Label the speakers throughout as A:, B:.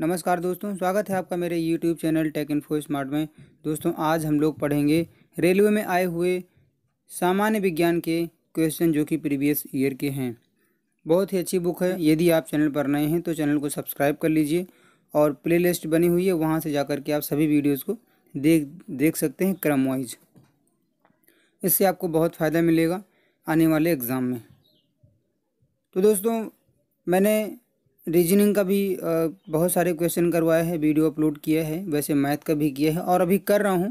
A: नमस्कार दोस्तों, स्वागत है आपका मेरे YouTube channel take info smart में। दोस्तों आज हम लोग पढ़ेंगे रेलवे में आए हुए सामान्य विज्ञान के क्वेश्चन जो कि प्रीवियस ईयर के हैं। बहुत ही अच्छी बुक है। यदि आप चैनल पर नए हैं तो चैनल को सब्सक्राइब कर लीजिए और प्लेलिस्ट बनी हुई है, वहाँ से जाकर के आप सभी वीडियोज़ को देख सकते हैं क्रम वाइज। इससे आपको बहुत फ़ायदा मिलेगा आने वाले एग्ज़ाम में। तो दोस्तों मैंने रीजनिंग का भी बहुत सारे क्वेश्चन करवाए हैं, वीडियो अपलोड किया है, वैसे मैथ का भी किया है और अभी कर रहा हूं।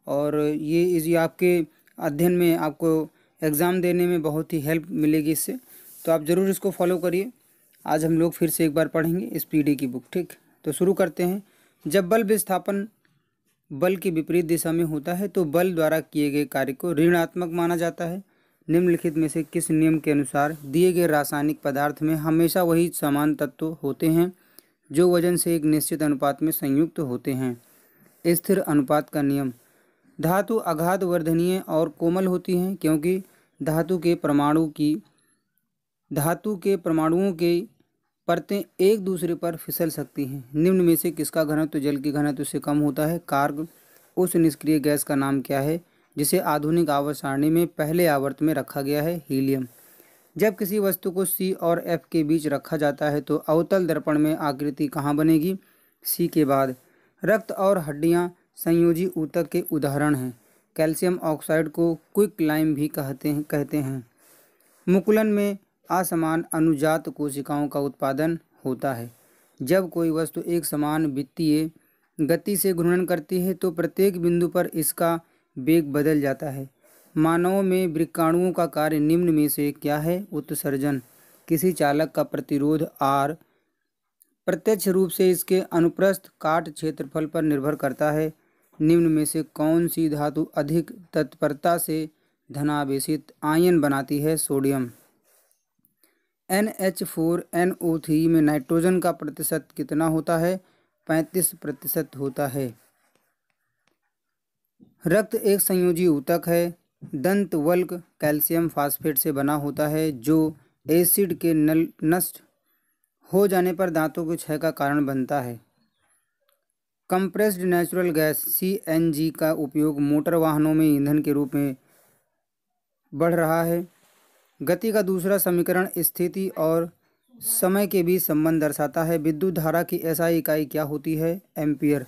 A: और ये आपके अध्ययन में, आपको एग्ज़ाम देने में बहुत ही हेल्प मिलेगी इससे, तो आप ज़रूर इसको फॉलो करिए। आज हम लोग फिर से एक बार पढ़ेंगे इस पीडी की बुक। ठीक, तो शुरू करते हैं। जब बल विस्थापन बल के विपरीत दिशा में होता है तो बल द्वारा किए गए कार्य को ऋणात्मक माना जाता है। निम्नलिखित में से किस नियम के अनुसार दिए गए रासायनिक पदार्थ में हमेशा वही समान तत्व होते हैं जो वजन से एक निश्चित अनुपात में संयुक्त होते हैं? स्थिर अनुपात का नियम। धातु अगाध वर्धनीय और कोमल होती हैं क्योंकि धातु के परमाणुओं की परतें एक दूसरे पर फिसल सकती हैं। निम्न में से किसका घनत्व जल के घनत्व से कम होता है? कार्ग। उस निष्क्रिय गैस का नाम क्या है जिसे आधुनिक आवर्त सारणी में पहले आवर्त में रखा गया है? हीलियम। जब किसी वस्तु को C और F के बीच रखा जाता है तो अवतल दर्पण में आकृति कहाँ बनेगी? C के बाद। रक्त और हड्डियाँ संयोजी ऊतक के उदाहरण हैं। कैल्शियम ऑक्साइड को क्विक लाइम भी कहते हैं। मुकुलन में असमान अनुजात कोशिकाओं का उत्पादन होता है। जब कोई वस्तु एक समान वित्तीय गति से घूर्णन करती है तो प्रत्येक बिंदु पर इसका वेग बदल जाता है। मानवों में वृक्काणुओं का कार्य निम्न में से क्या है? उत्सर्जन। किसी चालक का प्रतिरोध R प्रत्यक्ष रूप से इसके अनुप्रस्थ काट क्षेत्रफल पर निर्भर करता है। निम्न में से कौन सी धातु अधिक तत्परता से धनावेशित आयन बनाती है? सोडियम। NH4NO3 में नाइट्रोजन का प्रतिशत कितना होता है? 35% होता है। रक्त एक संयोजी ऊतक है। दंत वल्क कैल्शियम फास्फेट से बना होता है जो एसिड के नष्ट हो जाने पर दांतों के क्षय का कारण बनता है। कंप्रेस्ड नेचुरल गैस CNG का उपयोग मोटर वाहनों में ईंधन के रूप में बढ़ रहा है। गति का दूसरा समीकरण स्थिति और समय के बीच संबंध दर्शाता है। विद्युत धारा की SI इकाई क्या होती है? एम्पियर।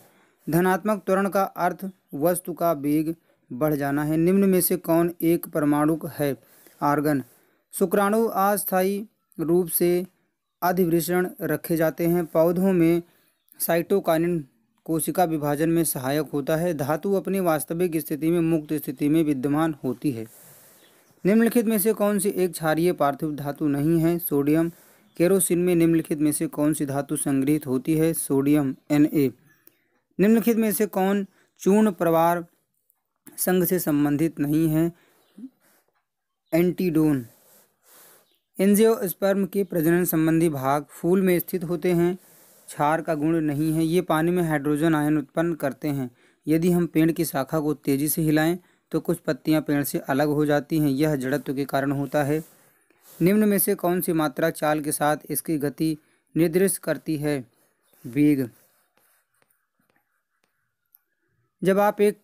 A: धनात्मक त्वरण का अर्थ वस्तु का वेग बढ़ जाना है। निम्न में से कौन एक परमाणुक है? आर्गन। शुक्राणु अस्थायी रूप से अधिवृषण रखे जाते हैं। पौधों में साइटोकाइनिन कोशिका विभाजन में सहायक होता है। धातु अपनी वास्तविक स्थिति में मुक्त स्थिति में विद्यमान होती है। निम्नलिखित में से कौन सी एक क्षारीय पार्थिव धातु नहीं है? सोडियम। केरोसिन में निम्नलिखित में से कौन सी धातु संग्रहित होती है? Sodium Na। निम्नलिखित में से कौन चूर्ण प्रवार संघ से संबंधित नहीं है? एंटीडोन। एंजियोस्पर्म के प्रजनन संबंधी भाग फूल में स्थित होते हैं। क्षार का गुण नहीं है। ये पानी में हाइड्रोजन आयन उत्पन्न करते हैं। यदि हम पेड़ की शाखा को तेजी से हिलाएं तो कुछ पत्तियां पेड़ से अलग हो जाती हैं। यह जड़त्व के कारण होता है। निम्न में से कौन सी मात्रा चाल के साथ इसकी गति निर्दिष्ट करती है? वेग। जब आप एक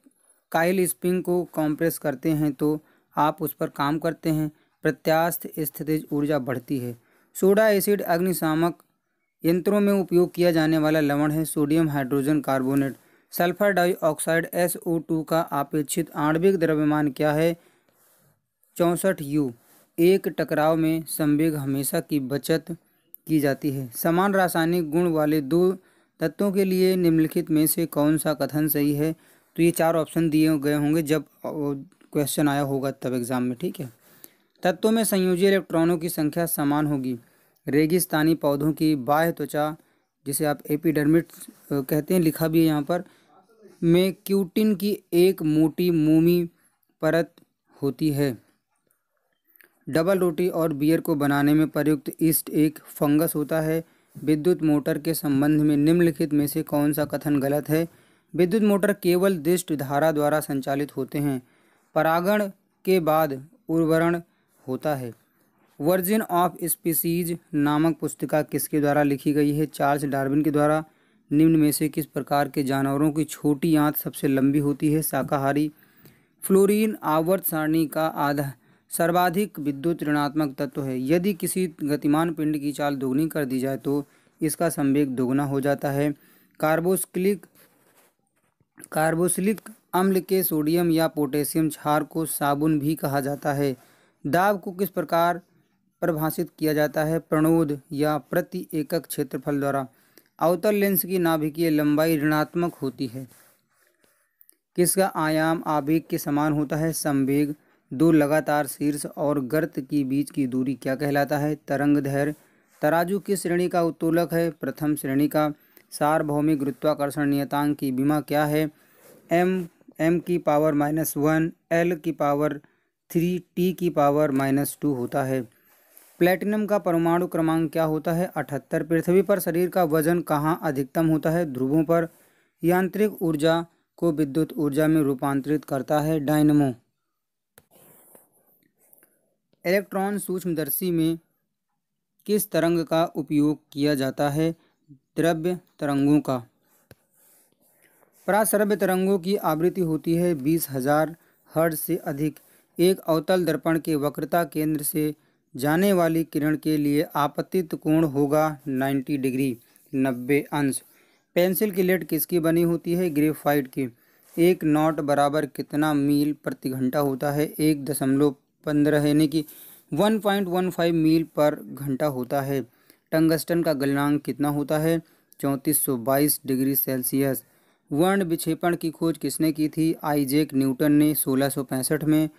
A: काइल स्प्रिंग को कंप्रेस करते हैं तो आप उस पर काम करते हैं। प्रत्यास्थ स्थितिज ऊर्जा बढ़ती है। सोडा एसिड अग्निशामक यंत्रों में उपयोग किया जाने वाला लवण है। Sodium hydrogen carbonate. Sulphur dioxide SO2 का अपेक्षित आणविक द्रव्यमान क्या है? 64 U। एक टकराव में संवेग हमेशा की बचत की जाती है। समान रासायनिक गुण वाले दो तत्वों के लिए निम्नलिखित में से कौन सा कथन सही है? तो ये 4 ऑप्शन दिए गए होंगे जब क्वेश्चन आया होगा तब एग्जाम में। ठीक है। तत्वों में संयोजी इलेक्ट्रॉनों की संख्या समान होगी। रेगिस्तानी पौधों की बाह्य त्वचा, जिसे आप एपिडर्मिस कहते हैं, लिखा भी है यहाँ पर, में क्यूटिन की एक मोटी मोमी परत होती है। डबल रोटी और बियर को बनाने में प्रयुक्त ईस्ट एक फंगस होता है। विद्युत मोटर के संबंध में निम्नलिखित में से कौन सा कथन गलत है? विद्युत मोटर केवल दिष्ट धारा द्वारा संचालित होते हैं। परागण के बाद उर्वरण होता है। वर्जिन ऑफ स्पीसीज नामक पुस्तिका किसके द्वारा लिखी गई है? चार्ल्स डार्विन के द्वारा। निम्न में से किस प्रकार के जानवरों की छोटी आंत सबसे लंबी होती है? शाकाहारी। फ्लोरीन आवर्त सारणी का आधा सर्वाधिक विद्युत ऋणात्मक तत्व है। यदि किसी गतिमान पिंड की चाल दोगुनी कर दी जाए तो इसका संवेग दोगुना हो जाता है। कार्बोक्सिलिक अम्ल के सोडियम या पोटेशियम क्षार को साबुन भी कहा जाता है। दाब को किस प्रकार परिभाषित किया जाता है? प्रणोद या प्रति एकक क्षेत्रफल द्वारा। अवतल लेंस की नाभिकीय लंबाई ऋणात्मक होती है। किसका आयाम आवेग के समान होता है? संवेग। दो लगातार शीर्ष और गर्त के बीच की दूरी क्या कहलाता है? तरंग दैर्घ्य। तराजू किस श्रेणी का उत्तोलक है? प्रथम श्रेणी का। सार्वभौमिक गुरुत्वाकर्षण नियतांक की विमा क्या है? m की पावर -1 l की पावर 3 t की पावर -2 होता है। प्लेटिनम का परमाणु क्रमांक क्या होता है? 78। पृथ्वी पर शरीर का वजन कहाँ अधिकतम होता है? ध्रुवों पर। यांत्रिक ऊर्जा को विद्युत ऊर्जा में रूपांतरित करता है डायनमो। इलेक्ट्रॉन सूक्ष्मदर्शी में किस तरंग का उपयोग किया जाता है? द्रव्य तरंगों का। पराश्रव्य तरंगों की आवृत्ति होती है 20,000 हर्ट्ज से अधिक। एक अवतल दर्पण के वक्रता केंद्र से जाने वाली किरण के लिए आपतित कोण होगा 90 डिग्री 90 अंश। पेंसिल की लेड किसकी बनी होती है? ग्रेफाइट की। एक नॉट बराबर कितना मील प्रति घंटा होता है? 1.15 यानी कि 1.15 मील पर घंटा होता है। टंगस्टन का गलनांक कितना होता है? 3422 डिग्री सेल्सियस। वर्ण विक्षेपण की खोज किसने की थी? आइजैक न्यूटन ने 1665 में।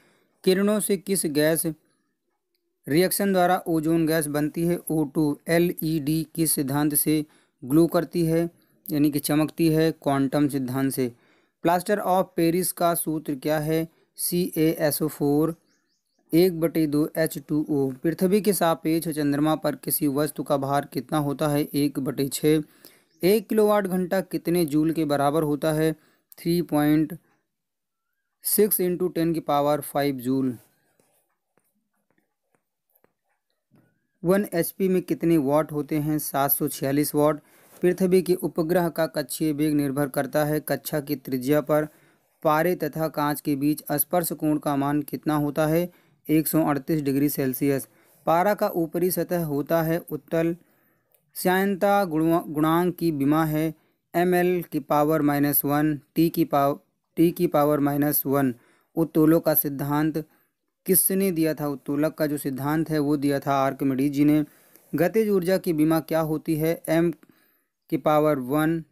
A: किरणों से किस गैस रिएक्शन द्वारा ओजोन गैस बनती है? O2। LED किस सिद्धांत से ग्लो करती है यानी कि चमकती है? क्वांटम सिद्धांत से। प्लास्टर ऑफ पेरिस का सूत्र क्या है? CaSO4 1/2 H2O। पृथ्वी के सापेक्ष चंद्रमा पर किसी वस्तु का भार कितना होता है? 1/6। 1 किलोवाट घंटा कितने जूल के बराबर होता है? 3.6 × 10⁵ जूल। 1 HP में कितने वाट होते हैं? 746 वाट। पृथ्वी के उपग्रह का कक्षीय वेग निर्भर करता है कक्षा की त्रिज्या पर। पारे तथा कांच के बीच स्पर्श कोण का मान कितना होता है? 138 डिग्री सेल्सियस। पारा का ऊपरी सतह होता है उत्तल। श्यानता गुणांक की विमा है ml की पावर -1 t की पावर -1। उत्तोलक का सिद्धांत किसने दिया था? उत्तोलक का जो सिद्धांत है वो दिया था आर्किमिडीज जी ने। गतिज ऊर्जा की विमा क्या होती है? m की पावर 1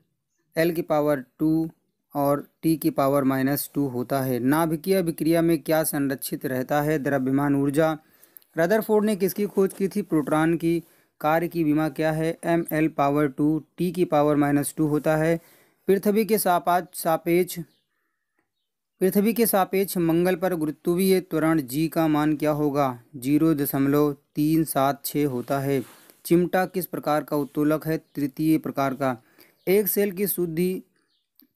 A: l की पावर 2 और t की पावर -2 होता है। नाभिकीय विक्रिया में क्या संरक्षित रहता है? द्रव्यमान ऊर्जा। रदरफोर्ड ने किसकी खोज की थी? प्रोटॉन की। कार्य की विमा क्या है? ml पावर 2 t की पावर -2 होता है। पृथ्वी के सापेक्ष मंगल पर गुरुत्वीय त्वरण g का मान क्या होगा? 0.376 होता है। चिमटा किस प्रकार का उत्तोलक है? तृतीय प्रकार का। एक सेल की शुद्धि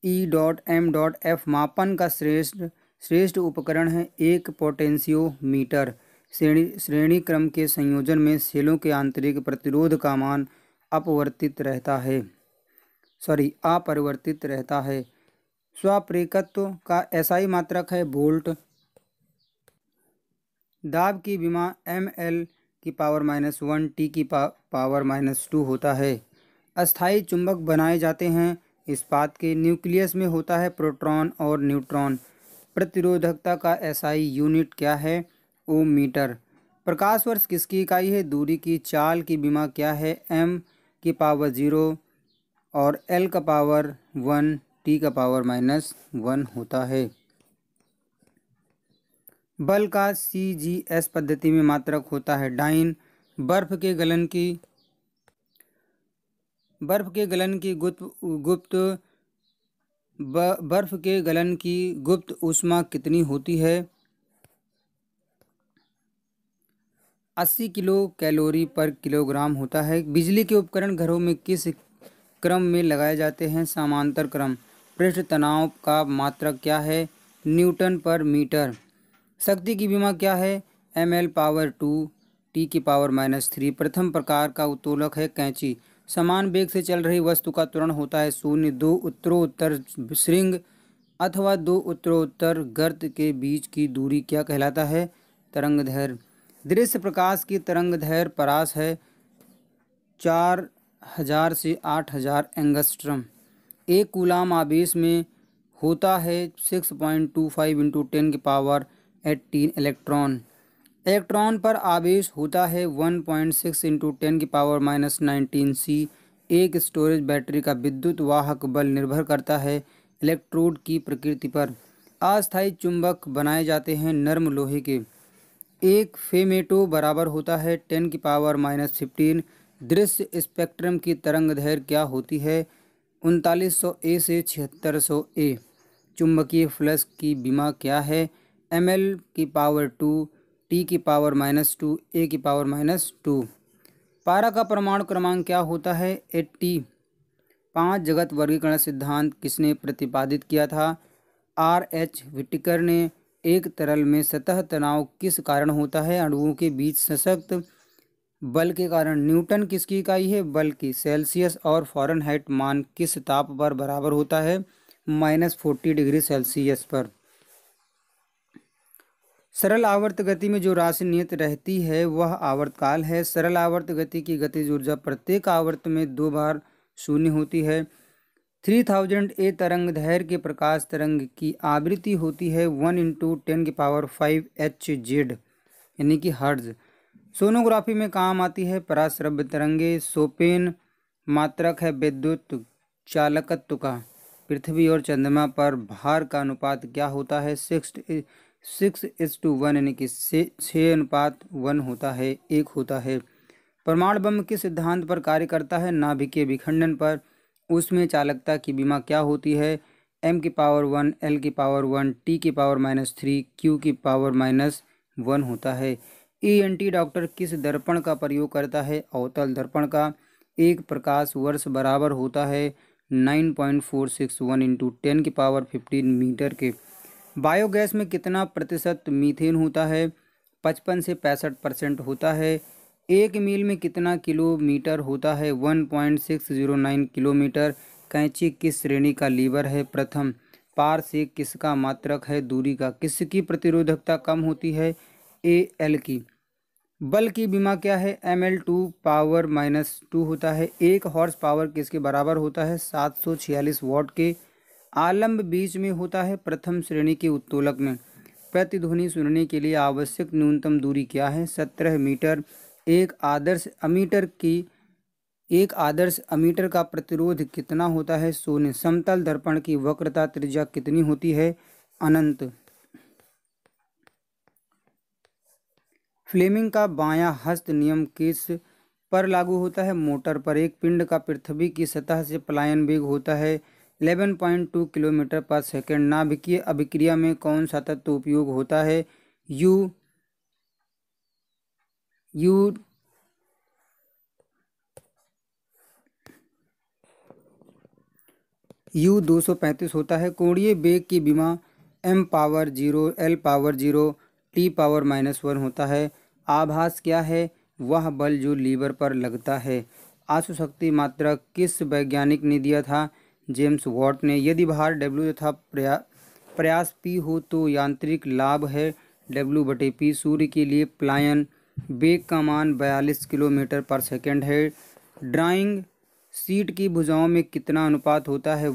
A: E.M.F मापन का श्रेष्ठ उपकरण है। एक पोटेंशियोमीटर। श्रेणी क्रम के संयोजन में सेलों के आंतरिक प्रतिरोध का मान अपरिवर्तित रहता है। स्वाप्रेरकत्व का SI मात्रक है वोल्ट। दाब की विमा ml की पावर -1 t की पावर -2 होता है। अस्थायी चुंबक बनाए जाते हैं इस्पात के। न्यूक्लियस में होता है प्रोटॉन और न्यूट्रॉन। प्रतिरोधकता का SI यूनिट क्या है? ओम मीटर। प्रकाश वर्ष किसकी इकाई है? दूरी की। चाल की विमा क्या है? m की पावर 0 और l का पावर 1 t का पावर -1 होता है। बल का CGS पद्धति में मात्रक होता है डाइन। बर्फ के गलन की गुप्त ऊष्मा कितनी होती है? 80 किलो कैलोरी पर किलोग्राम होता है। बिजली के उपकरण घरों में किस क्रम में लगाए जाते हैं? समांतर क्रम। पृष्ठ तनाव का मात्रक क्या है? न्यूटन पर मीटर। शक्ति की विमा क्या है? ml पावर 2 t की पावर -3। प्रथम प्रकार का उत्तोलक है कैंची। समान वेग से चल रही वस्तु का त्वरण होता है शून्य। दो उत्तरोत्तर श्रृंग अथवा दो उत्तरोत्तर गर्त के बीच की दूरी क्या कहलाता है? तरंगदैर्घ्य। दृश्य प्रकाश की तरंगदैर्घ्य परास है 4000 से 8000 एंगस्ट्रम। एक कूलाम आवेश में होता है 6.25 इंटू 10⁻18 इलेक्ट्रॉन। इलेक्ट्रॉन पर आवेश होता है 1.6 इंटू 10⁻19 सी। एक स्टोरेज बैटरी का विद्युत वाहक बल निर्भर करता है इलेक्ट्रोड की प्रकृति पर। अस्थायी चुंबक बनाए जाते हैं नरम लोहे के। एक फेमेटो बराबर होता है 10⁻15। दृश्य स्पेक्ट्रम की तरंगदैर्घ्य क्या होती है? 3900 ए से 7600 ए। चुंबकीय फ्लक्स की विमा क्या है? ml⁻2 T⁻⁻2 A⁻⁻2। पारा का परमाणु क्रमांक क्या होता है? 80। 5 जगत वर्गीकरण सिद्धांत किसने प्रतिपादित किया था? R.H. व्हिटेकर ने। एक तरल में सतह तनाव किस कारण होता है? अणुओं के बीच सशक्त बल के कारण। न्यूटन किसकी इकाई है? बल की। सेल्सियस और फ़ारेनहाइट मान किस ताप पर बराबर होता है? -40 डिग्री सेल्सियस पर। सरल आवर्त गति में जो राशि नियत रहती है वह आवर्तकाल है। सरल आवर्त गति की गतिज ऊर्जा प्रत्येक आवर्त में 2 बार शून्य होती है। 3000 ए तरंगदैर्घ्य के प्रकाश तरंग की आवृत्ति होती है 1 इंटू 10⁵ Hz यानी कि हर्ट्ज। सोनोग्राफी में काम आती है पराश्रव्य तरंगे। शोपेन मात्रक है विद्युत चालकत्व का। पृथ्वी और चंद्रमा पर भार का अनुपात क्या होता है? 6:1 यानी कि 6:1 होता है, 1 होता है। परमाणु बम किस सिद्धांत पर कार्य करता है? नाभिकीय विखंडन पर। उसमें चालकता की विमा क्या होती है? m⁻1 l⁻1 T⁻−3 Q⁻−1 होता है। ENT डॉक्टर किस दर्पण का प्रयोग करता है? अवतल दर्पण का। एक प्रकाश वर्ष बराबर होता है 9.461 इंटू 10⁻15 मीटर के। बायोगैस में कितना प्रतिशत मीथेन होता है? 55 से 65% होता है। एक मील में कितना किलोमीटर होता है? 1.609 किलोमीटर। कैंची किस श्रेणी का लीवर है? प्रथम। पार से किसका मात्रक है? दूरी का। किसकी प्रतिरोधकता कम होती है? AL की। बल की विमा क्या है? ml2 होता है। 1 हॉर्स पावर किसके बराबर होता है? 746 वॉट के। आलम्ब बीच में होता है प्रथम श्रेणी के उत्तोलक में। प्रतिध्वनि सुनने के लिए आवश्यक न्यूनतम दूरी क्या है? 17 मीटर। एक आदर्श अमीटर का प्रतिरोध कितना होता है? 0। समतल दर्पण की वक्रता त्रिज्या कितनी होती है? अनंत। फ्लेमिंग का बायां हस्त नियम किस पर लागू होता है? मोटर पर। एक पिंड का पृथ्वी की सतह से पलायन वेग होता है 11.2 किलोमीटर पर सेकंड। नाभिकीय अभिक्रिया में कौन सा तत्व उपयोग होता है? U235 होता है। कोणीय वेग की विमा m⁻0 l⁻0 T⁻−1 होता है। आभास क्या है? वह बल जो लीवर पर लगता है। आशुशक्ति मात्रक किस वैज्ञानिक ने दिया था? जेम्स वॉट ने। यदि भार W तथा प्रयास P हो तो यांत्रिक लाभ है W/P। सूर्य के लिए पलायन वेग का मान 42 किलोमीटर पर सेकंड है। ड्राइंग शीट की भुजाओं में कितना अनुपात होता है?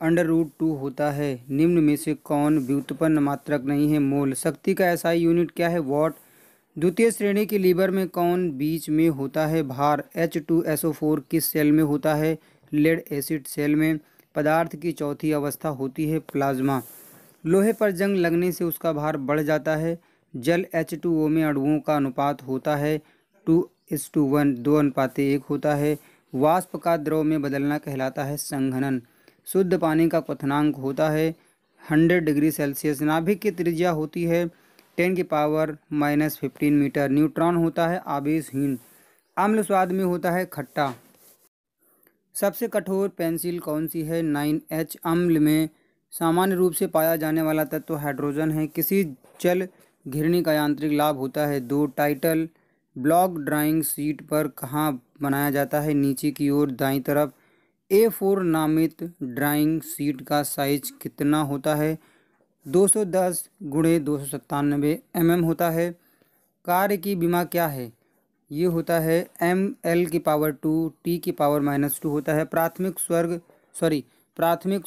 A: 1:√2 होता है। निम्न में से कौन व्युत्पन्न मात्रक नहीं है? मोल। शक्ति का SI यूनिट क्या है? वॉट। द्वितीय श्रेणी के लीवर में कौन बीच में होता है? भार। H2SO4 किस सेल में होता है? लेड एसिड सेल में। पदार्थ की चौथी अवस्था होती है प्लाज्मा। लोहे पर जंग लगने से उसका भार बढ़ जाता है। जल H2O में अणुओं का अनुपात होता है 2:1, 2:1 होता है। वाष्प का द्रव में बदलना कहलाता है संघनन। शुद्ध पानी का क्वथनांक होता है 100 डिग्री सेल्सियस। नाभिक की त्रिज्या होती है 10⁻−15 मीटर। न्यूट्रॉन होता है आवेशहीन। अम्ल स्वाद में होता है खट्टा। सबसे कठोर पेंसिल कौन सी है? 9H। अम्ल में सामान्य रूप से पाया जाने वाला तत्व हाइड्रोजन है। किसी जल घिरनी का यांत्रिक लाभ होता है 2। टाइटल ब्लॉक ड्राइंग शीट पर कहाँ बनाया जाता है? नीचे की ओर दाईं तरफ। A4 नामित ड्राइंग शीट का साइज कितना होता है? 210 गुणे 297 mm होता है। कार्य की बीमा क्या है? ये होता है ml⁻², T⁻−2 होता है। प्राथमिक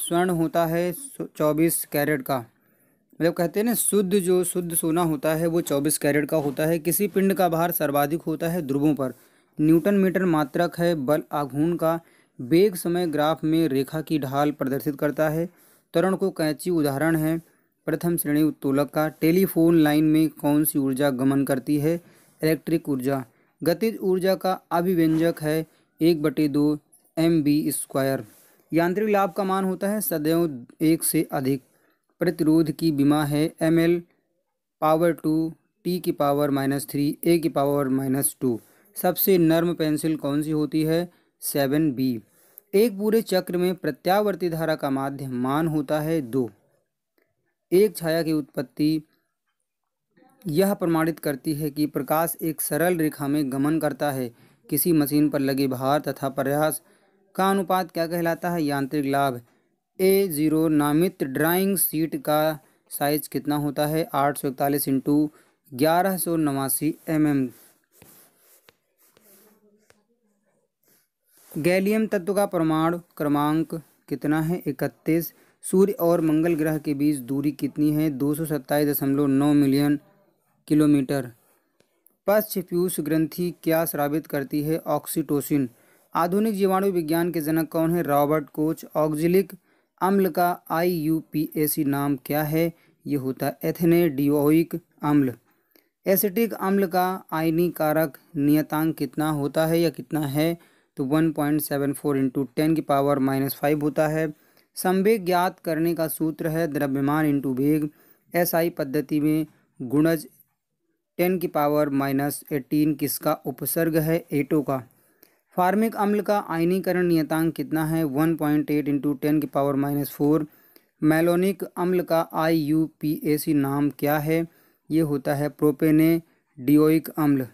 A: स्वर्ण होता है 24 कैरेट का। मतलब कहते हैं ना, शुद्ध सोना होता है वो 24 कैरेट का होता है। किसी पिंड का भार सर्वाधिक होता है ध्रुवों पर। न्यूटन मीटर मात्रक है बल आघूर्ण का। वेग समय ग्राफ में रेखा की ढाल प्रदर्शित करता है। त्वरण को कैंची उदाहरण है प्रथम श्रेणी उत्तोलक का। टेलीफोन लाइन में कौन सी ऊर्जा गमन करती है? इलेक्ट्रिक ऊर्जा। गतिज ऊर्जा का अभिव्यंजक है 1/2 mv²। यांत्रिक लाभ का मान होता है सदैव 1 से अधिक। प्रतिरोध की बीमा है ml⁻², T⁻−3, A⁻−2। सबसे नर्म पेंसिल कौन सी होती है? 7B। एक पूरे चक्र में प्रत्यावर्ती धारा का माध्य मान होता है 2। एक छाया की उत्पत्ति यह प्रमाणित करती है कि प्रकाश एक सरल रेखा में गमन करता है। किसी मशीन पर लगे भार तथा प्रयास का अनुपात क्या कहलाता है? यांत्रिक लाभ। A0 नामित ड्राइंग शीट का साइज कितना होता है? 841 × 1189 mm। गैलियम तत्व का परमाणु क्रमांक कितना है? 31। सूर्य और मंगल ग्रह के बीच दूरी कितनी है? 227.9 मिलियन किलोमीटर। पश्चपीयूष ग्रंथि क्या स्रावित करती है? ऑक्सीटोसिन। आधुनिक जीवाणु विज्ञान के जनक कौन है? Robert Koch. ऑक्जेलिक अम्ल का IUPAC नाम क्या है? ये होता है एथेनेडिओइक अम्ल। एसिटिक अम्ल का आयनीकारक नियतांक कितना होता है या कितना है? तो 1.74 × 10⁻⁻5 होता है। संवेग ज्ञात करने का सूत्र है द्रव्यमान × वेग। SI पद्धति में गुणज 10⁻−18 किसका उपसर्ग है? एटो का। फार्मिक अम्ल का आयनीकरण नियतांक कितना है? 1.8 × 10⁻⁴। मैलोनिक अम्ल का IUPAC नाम क्या है? ये होता है प्रोपेनेडियोइक अम्ल।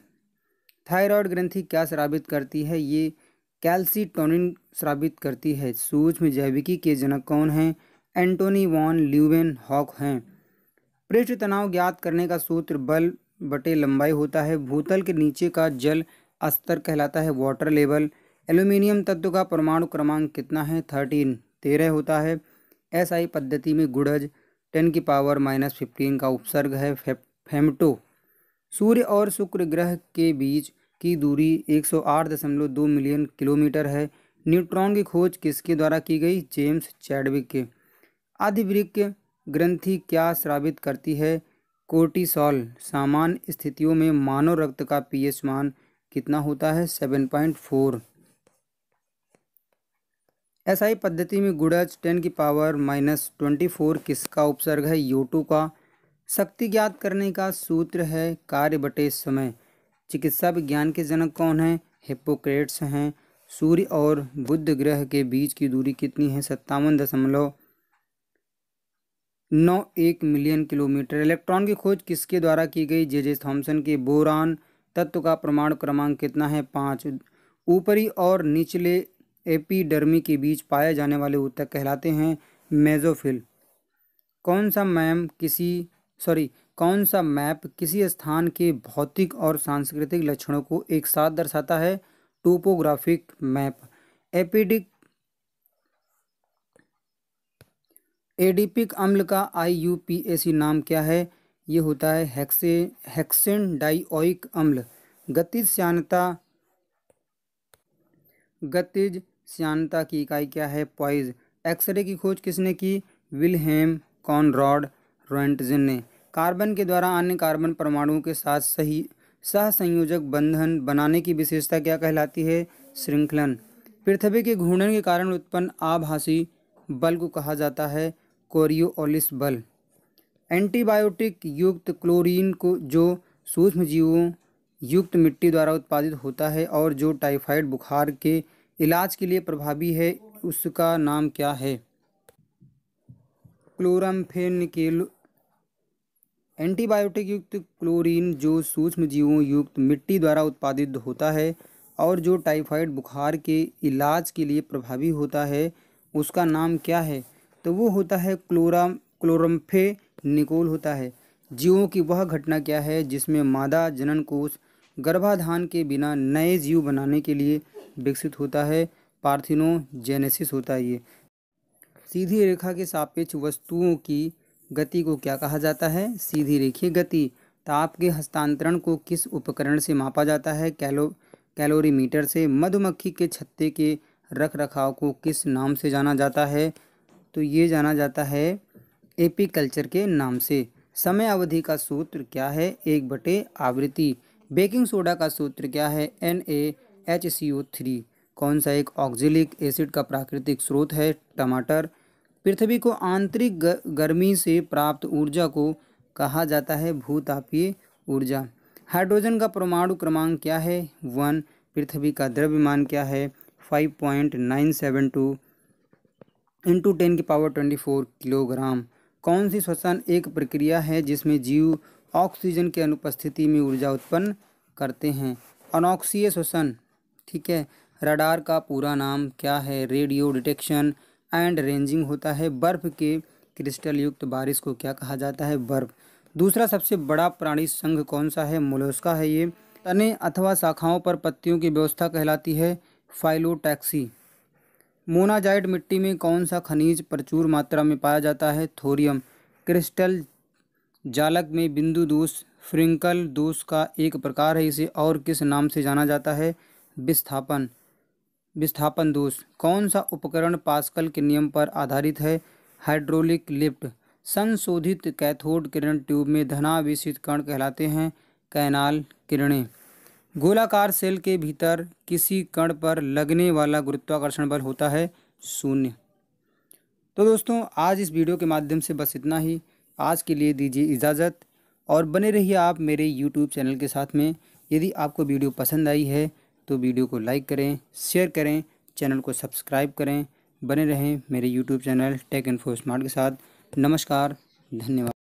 A: थायराइड ग्रंथि क्या स्रावित करती है? ये कैल्सिटोनिन स्रावित करती है। सूक्ष्म जैविकी के जनक कौन हैं? एंटोनी वॉन ल्यूवेनहॉक हैं। पृष्ठ तनाव ज्ञात करने का सूत्र बल बटे लंबाई होता है। भूतल के नीचे का जल स्तर कहलाता है वाटर लेवल। एल्यूमिनियम तत्व का परमाणु क्रमांक कितना है? 13 होता है। SI पद्धति में गुणज 10⁻−15 का उपसर्ग है फेमटो। सूर्य और शुक्र ग्रह के बीच की दूरी 108.2 मिलियन किलोमीटर है। न्यूट्रॉन की खोज किसके द्वारा की गई? जेम्स चैडविक के। आधिवृक्क ग्रंथि क्या स्रावित करती है? कोर्टिसोल। सामान्य स्थितियों में मानव रक्त का pH मान कितना होता है? 7.4। SI पद्धति में गुणज 10⁻−24 किसका उपसर्ग है? योटो का। शक्ति ज्ञात करने का सूत्र है कार्य बटे समय। चिकित्सा विज्ञान के जनक कौन हैं? हिप्पोक्रेट्स हैं। सूर्य और बुध ग्रह के बीच की दूरी कितनी है? 57.91 मिलियन किलोमीटर। इलेक्ट्रॉन की खोज किसके द्वारा की गई? जे थॉमसन के। बोरान तत्व का परमाणु क्रमांक कितना है? 5। ऊपरी और निचले एपिडर्मी के बीच पाए जाने वाले ऊतक कहलाते हैं मेसोफिल। कौन सा मैप किसी स्थान के भौतिक और सांस्कृतिक लक्षणों को एक साथ दर्शाता है? Topographic map. एडिपिक अम्ल का IUPAC नाम क्या है? ये होता है हेक्सेन अम्ल। गतिज श्यानता की इकाई क्या है? पॉइज। एक्सरे की खोज किसने की? विल्हेम कॉनराड रोएंटजेन ने। कार्बन के द्वारा अन्य कार्बन परमाणुओं के साथ सहसंयोजक बंधन बनाने की विशेषता क्या कहलाती है? श्रृंखलन। पृथ्वी के घूर्णन के कारण उत्पन्न आभासी बल को कहा जाता है कोरियोलिस बल। एंटीबायोटिक युक्त क्लोरीन को जो सूक्ष्मजीवों युक्त मिट्टी द्वारा उत्पादित होता है और जो टाइफाइड बुखार के इलाज के लिए प्रभावी है, उसका नाम क्या है? क्लोराम्फेनिकेल एंटीबायोटिक युक्त क्लोरीन जो सूक्ष्म जीवों युक्त मिट्टी द्वारा उत्पादित होता है और जो टाइफाइड बुखार के इलाज के लिए प्रभावी होता है, उसका नाम क्या है? तो वो होता है क्लोरम्फेनिकोल होता है। जीवों की वह घटना क्या है जिसमें मादा जनन कोष गर्भाधान के बिना नए जीव बनाने के लिए विकसित होता है? पार्थिनोजेनेसिस होता है ये। सीधी रेखा के सापेक्ष वस्तुओं की गति को क्या कहा जाता है? सीधी रेखीय गति। ताप के हस्तांतरण को किस उपकरण से मापा जाता है? कैलोरीमीटर से। मधुमक्खी के छत्ते के रख रखाव को किस नाम से जाना जाता है? तो ये जाना जाता है एपीकल्चर के नाम से। समय अवधि का सूत्र क्या है? 1/आवृत्ति। बेकिंग सोडा का सूत्र क्या है? NaHCO3। कौन सा एक ऑक्जेलिक एसिड का प्राकृतिक स्रोत है? टमाटर। पृथ्वी को आंतरिक गर्मी से प्राप्त ऊर्जा को कहा जाता है भूतापीय ऊर्जा। हाइड्रोजन का परमाणु क्रमांक क्या है? 1। पृथ्वी का द्रव्यमान क्या है? 5.972 × 10⁻24 किलोग्राम। कौन सी श्वसन एक प्रक्रिया है जिसमें जीव ऑक्सीजन की अनुपस्थिति में ऊर्जा उत्पन्न करते हैं? अनॉक्सीय श्वसन। ठीक है। रडार का पूरा नाम क्या है? रेडियो डिटेक्शन एंड रेंजिंग होता है। बर्फ के क्रिस्टल युक्त बारिश को क्या कहा जाता है? बर्फ। दूसरा सबसे बड़ा प्राणी संघ कौन सा है? मोलस्का है ये। तने अथवा शाखाओं पर पत्तियों की व्यवस्था कहलाती है फाइलोटैक्सी। मोनाजाइट मिट्टी में कौन सा खनिज प्रचुर मात्रा में पाया जाता है? थोरियम। क्रिस्टल जालक में बिंदु दोष फ्रिंकल दोष का एक प्रकार है, इसे और किस नाम से जाना जाता है? विस्थापन दोष। कौन सा उपकरण पास्कल के नियम पर आधारित है? Hydraulic lift. संशोधित कैथोड किरण ट्यूब में धनावेशित कण कहलाते हैं कैनाल किरणें। गोलाकार सेल के भीतर किसी कण पर लगने वाला गुरुत्वाकर्षण बल होता है 0। तो दोस्तों आज इस वीडियो के माध्यम से बस इतना ही। आज के लिए दीजिए इजाज़त और बने रहिए आप मेरे YouTube चैनल के साथ में। यदि आपको वीडियो पसंद आई है तो वीडियो को लाइक करें, शेयर करें, चैनल को सब्सक्राइब करें। बने रहें मेरे YouTube channel take info smart के साथ। नमस्कार, धन्यवाद।